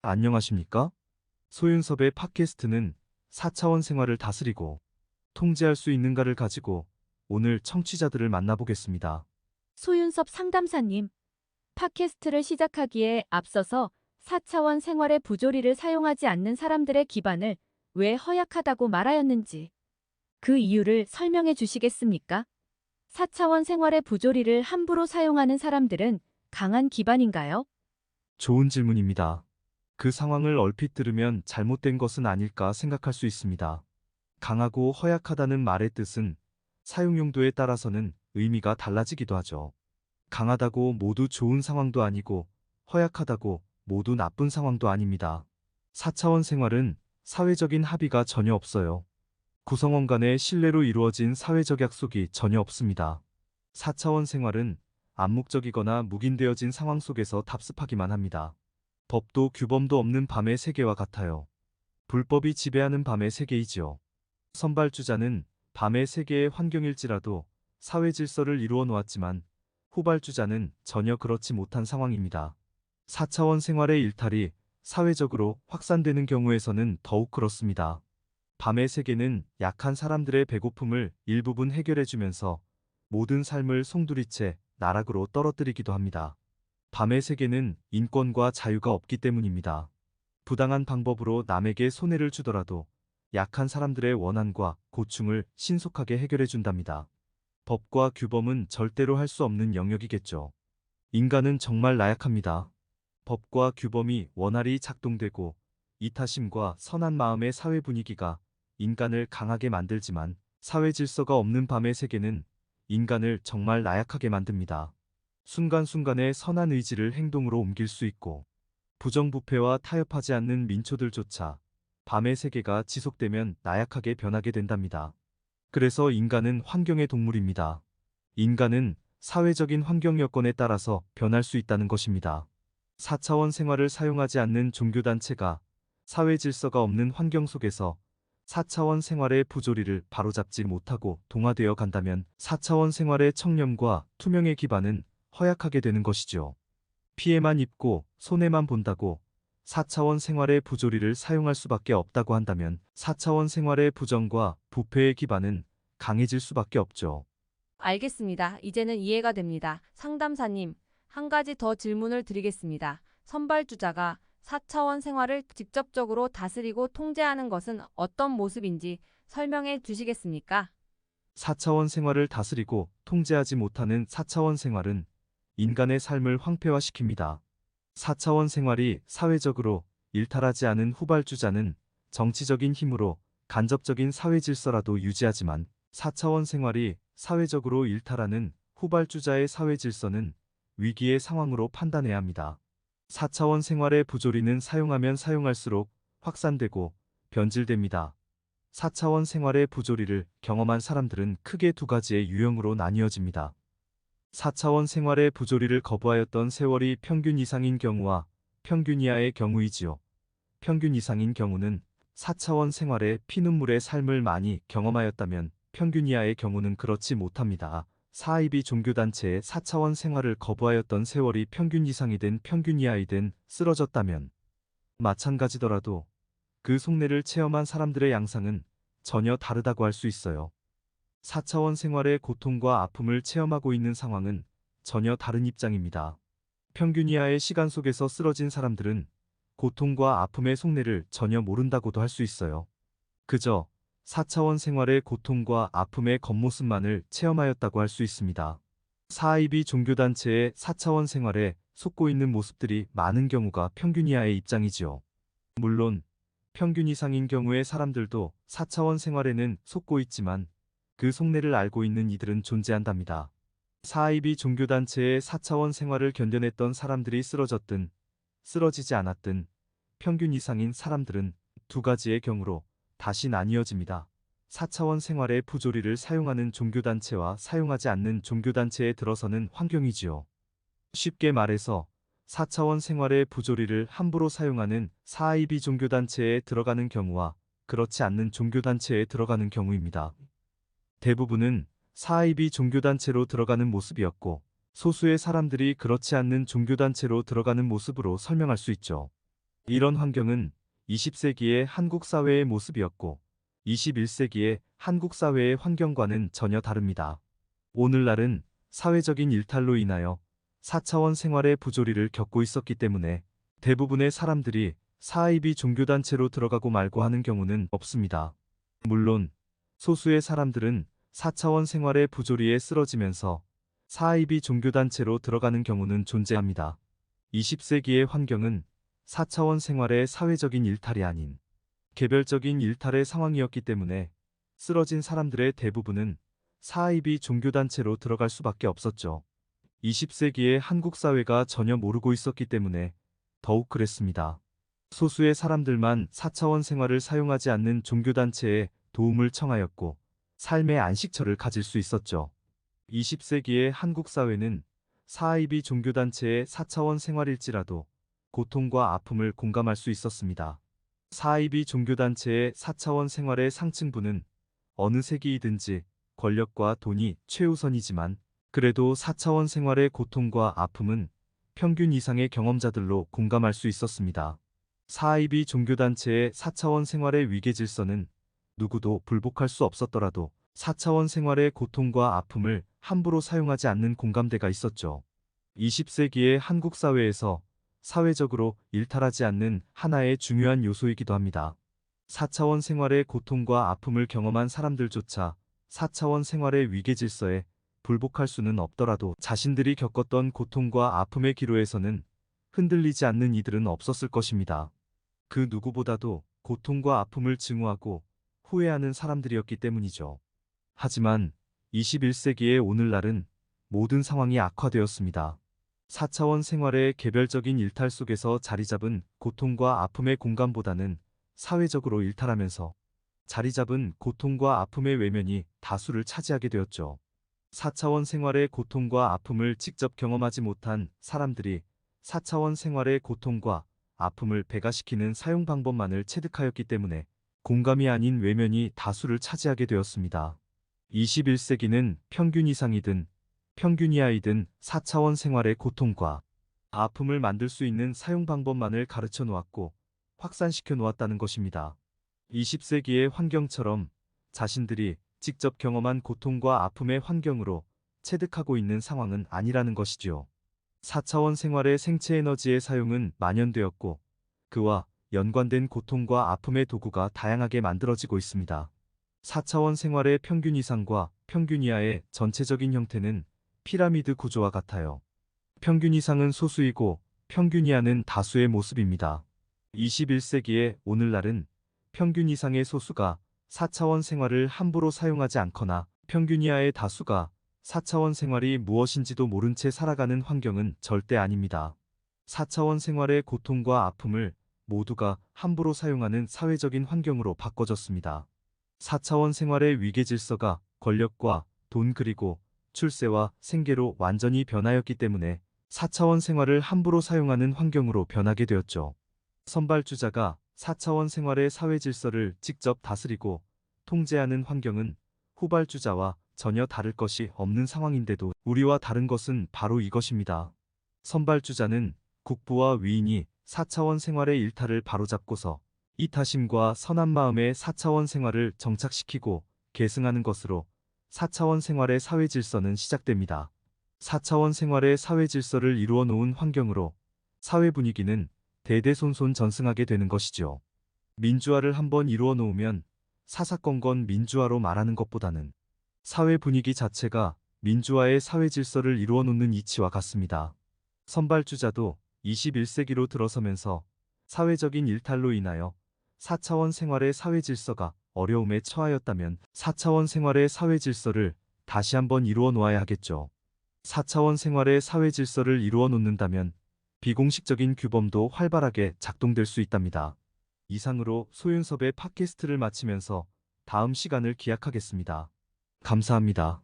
안녕하십니까? 소윤섭의 팟캐스트는 4차원 생활을 다스리고 통제할 수 있는가를 가지고 오늘 청취자들을 만나보겠습니다. 소윤섭 상담사님, 팟캐스트를 시작하기에 앞서서 4차원 생활의 부조리를 사용하지 않는 사람들의 기반을 왜 허약하다고 말하였는지 그 이유를 설명해 주시겠습니까? 4차원 생활의 부조리를 함부로 사용하는 사람들은 강한 기반인가요? 좋은 질문입니다. 그 상황을 얼핏 들으면 잘못된 것은 아닐까 생각할 수 있습니다. 강하고 허약하다는 말의 뜻은 사용 용도에 따라서는 의미가 달라지기도 하죠. 강하다고 모두 좋은 상황도 아니고 허약하다고 모두 나쁜 상황도 아닙니다. 4차원 생활은 사회적인 합의가 전혀 없어요. 구성원 간의 신뢰로 이루어진 사회적 약속이 전혀 없습니다. 4차원 생활은 암묵적이거나 묵인되어진 상황 속에서 답습하기만 합니다. 법도 규범도 없는 밤의 세계와 같아요. 불법이 지배하는 밤의 세계이지요. 선발주자는 밤의 세계의 환경일지라도 사회 질서를 이루어 놓았지만 후발주자는 전혀 그렇지 못한 상황입니다. 4차원 생활의 일탈이 사회적으로 확산되는 경우에서는 더욱 그렇습니다. 밤의 세계는 약한 사람들의 배고픔을 일부분 해결해주면서 모든 삶을 송두리째 나락으로 떨어뜨리기도 합니다. 밤의 세계는 인권과 자유가 없기 때문입니다. 부당한 방법으로 남에게 손해를 주더라도 약한 사람들의 원한과 고충을 신속하게 해결해준답니다. 법과 규범은 절대로 할 수 없는 영역이겠죠. 인간은 정말 나약합니다. 법과 규범이 원활히 작동되고 이타심과 선한 마음의 사회 분위기가 인간을 강하게 만들지만 사회 질서가 없는 밤의 세계는 인간을 정말 나약하게 만듭니다. 순간순간의 선한 의지를 행동으로 옮길 수 있고 부정부패와 타협하지 않는 민초들조차 밤의 세계가 지속되면 나약하게 변하게 된답니다. 그래서 인간은 환경의 동물입니다. 인간은 사회적인 환경 여건에 따라서 변할 수 있다는 것입니다. 4차원 생활을 사용하지 않는 종교단체가 사회 질서가 없는 환경 속에서 4차원 생활의 부조리를 바로잡지 못하고 동화되어 간다면 4차원 생활의 청렴과 투명의 기반은 허약하게 되는 것이죠. 피해만 입고 손해만 본다고 4차원 생활의 부조리를 사용할 수밖에 없다고 한다면 4차원 생활의 부정과 부패의 기반은 강해질 수밖에 없죠. 알겠습니다. 이제는 이해가 됩니다. 상담사님, 한 가지 더 질문을 드리겠습니다. 선발주자가 4차원 생활을 직접적으로 다스리고 통제하는 것은 어떤 모습인지 설명해 주시겠습니까? 4차원 생활을 다스리고 통제하지 못하는 4차원 생활은 인간의 삶을 황폐화시킵니다. 4차원 생활이 사회적으로 일탈하지 않은 후발주자는 정치적인 힘으로 간접적인 사회 질서라도 유지하지만 4차원 생활이 사회적으로 일탈하는 후발주자의 사회 질서는 위기의 상황으로 판단해야 합니다. 4차원 생활의 부조리는 사용하면 사용할수록 확산되고 변질됩니다. 4차원 생활의 부조리를 경험한 사람들은 크게 두 가지의 유형으로 나뉘어집니다. 4차원 생활의 부조리를 거부하였던 세월이 평균 이상인 경우와 평균 이하의 경우이지요. 평균 이상인 경우는 4차원 생활의 피눈물의 삶을 많이 경험하였다면 평균 이하의 경우는 그렇지 못합니다. 사이비 종교단체의 4차원 생활을 거부하였던 세월이 평균 이상이든 평균 이하이든 쓰러졌다면 마찬가지더라도 그 속내를 체험한 사람들의 양상은 전혀 다르다고 할 수 있어요. 4차원 생활의 고통과 아픔을 체험하고 있는 상황은 전혀 다른 입장입니다. 평균 이하의 시간 속에서 쓰러진 사람들은 고통과 아픔의 속내를 전혀 모른다고도 할 수 있어요. 그저 4차원 생활의 고통과 아픔의 겉모습만을 체험하였다고 할 수 있습니다. 사이비 종교단체의 4차원 생활에 속고 있는 모습들이 많은 경우가 평균 이하의 입장이지요. 물론 평균 이상인 경우의 사람들도 4차원 생활에는 속고 있지만 그 속내를 알고 있는 이들은 존재한답니다. 사이비 종교단체의 4차원 생활을 견뎌냈던 사람들이 쓰러졌든 쓰러지지 않았든 평균 이상인 사람들은 두 가지의 경우로 다시 나뉘어집니다. 4차원 생활의 부조리를 사용하는 종교단체와 사용하지 않는 종교단체에 들어서는 환경이지요. 쉽게 말해서 4차원 생활의 부조리를 함부로 사용하는 사이비 종교단체에 들어가는 경우와 그렇지 않는 종교단체에 들어가는 경우입니다. 대부분은 사이비 종교단체로 들어가는 모습이었고 소수의 사람들이 그렇지 않는 종교단체로 들어가는 모습으로 설명할 수 있죠. 이런 환경은 20세기의 한국 사회의 모습이었고 21세기의 한국 사회의 환경과는 전혀 다릅니다. 오늘날은 사회적인 일탈로 인하여 4차원 생활의 부조리를 겪고 있었기 때문에 대부분의 사람들이 사이비 종교단체로 들어가고 말고 하는 경우는 없습니다. 물론 소수의 사람들은 4차원 생활의 부조리에 쓰러지면서 사이비 종교단체로 들어가는 경우는 존재합니다. 20세기의 환경은 4차원 생활의 사회적인 일탈이 아닌 개별적인 일탈의 상황이었기 때문에 쓰러진 사람들의 대부분은 사이비 종교단체로 들어갈 수밖에 없었죠. 20세기의 한국 사회가 전혀 모르고 있었기 때문에 더욱 그랬습니다. 소수의 사람들만 4차원 생활을 사용하지 않는 종교단체에 도움을 청하였고 삶의 안식처를 가질 수 있었죠. 20세기의 한국 사회는 사이비 종교단체의 4차원 생활일지라도 고통과 아픔을 공감할 수 있었습니다. 사이비 종교단체의 4차원 생활의 상층부는 어느 세기이든지 권력과 돈이 최우선이지만 그래도 4차원 생활의 고통과 아픔은 평균 이상의 경험자들로 공감할 수 있었습니다. 사이비 종교단체의 4차원 생활의 위계질서는 누구도 불복할 수 없었더라도 4차원 생활의 고통과 아픔을 함부로 사용하지 않는 공감대가 있었죠. 20세기의 한국 사회에서 사회적으로 일탈하지 않는 하나의 중요한 요소이기도 합니다. 4차원 생활의 고통과 아픔을 경험한 사람들조차 4차원 생활의 위계질서에 불복할 수는 없더라도 자신들이 겪었던 고통과 아픔의 기로에서는 흔들리지 않는 이들은 없었을 것입니다. 그 누구보다도 고통과 아픔을 증오하고 후회하는 사람들이었기 때문이죠. 하지만 21세기의 오늘날은 모든 상황이 악화되었습니다. 4차원 생활의 개별적인 일탈 속에서 자리잡은 고통과 아픔의 공감보다는 사회적으로 일탈하면서 자리잡은 고통과 아픔의 외면이 다수를 차지하게 되었죠. 4차원 생활의 고통과 아픔을 직접 경험하지 못한 사람들이 4차원 생활의 고통과 아픔을 배가시키는 사용 방법만을 체득하였기 때문에 공감이 아닌 외면이 다수를 차지하게 되었습니다. 21세기는 평균 이상이든 평균 이하이든 4차원 생활의 고통과 아픔을 만들 수 있는 사용 방법만을 가르쳐 놓았고 확산시켜 놓았다는 것입니다. 20세기의 환경처럼 자신들이 직접 경험한 고통과 아픔의 환경으로 체득하고 있는 상황은 아니라는 것이지요. 4차원 생활의 생체 에너지의 사용은 만연되었고 그와 연관된 고통과 아픔의 도구가 다양하게 만들어지고 있습니다. 4차원 생활의 평균 이상과 평균 이하의 전체적인 형태는 피라미드 구조와 같아요. 평균 이상은 소수이고 평균 이하는 다수의 모습입니다. 21세기의 오늘날은 평균 이상의 소수가 4차원 생활을 함부로 사용하지 않거나 평균 이하의 다수가 4차원 생활이 무엇인지도 모른 채 살아가는 환경은 절대 아닙니다. 4차원 생활의 고통과 아픔을 모두가 함부로 사용하는 사회적인 환경으로 바꿔졌습니다. 4차원 생활의 위계 질서가 권력과 돈 그리고 출세와 생계로 완전히 변하였기 때문에 4차원 생활을 함부로 사용하는 환경으로 변하게 되었죠. 선발주자가 4차원 생활의 사회 질서를 직접 다스리고 통제하는 환경은 후발주자와 전혀 다를 것이 없는 상황인데도 우리와 다른 것은 바로 이것입니다. 선발주자는 국부와 위인이 4차원 생활의 일탈을 바로잡고서 이타심과 선한 마음의 4차원 생활을 정착시키고 계승하는 것으로 4차원 생활의 사회 질서는 시작됩니다. 4차원 생활의 사회 질서를 이루어 놓은 환경으로 사회 분위기는 대대손손 전승하게 되는 것이죠. 민주화를 한번 이루어 놓으면 사사건건 민주화로 말하는 것보다는 사회 분위기 자체가 민주화의 사회 질서를 이루어 놓는 이치와 같습니다. 선발주자도 21세기로 들어서면서 사회적인 일탈로 인하여 4차원 생활의 사회 질서가 어려움에 처하였다면 4차원 생활의 사회 질서를 다시 한번 이루어 놓아야 하겠죠. 4차원 생활의 사회 질서를 이루어 놓는다면 비공식적인 규범도 활발하게 작동될 수 있답니다. 이상으로 소윤섭의 팟캐스트를 마치면서 다음 시간을 기약하겠습니다. 감사합니다.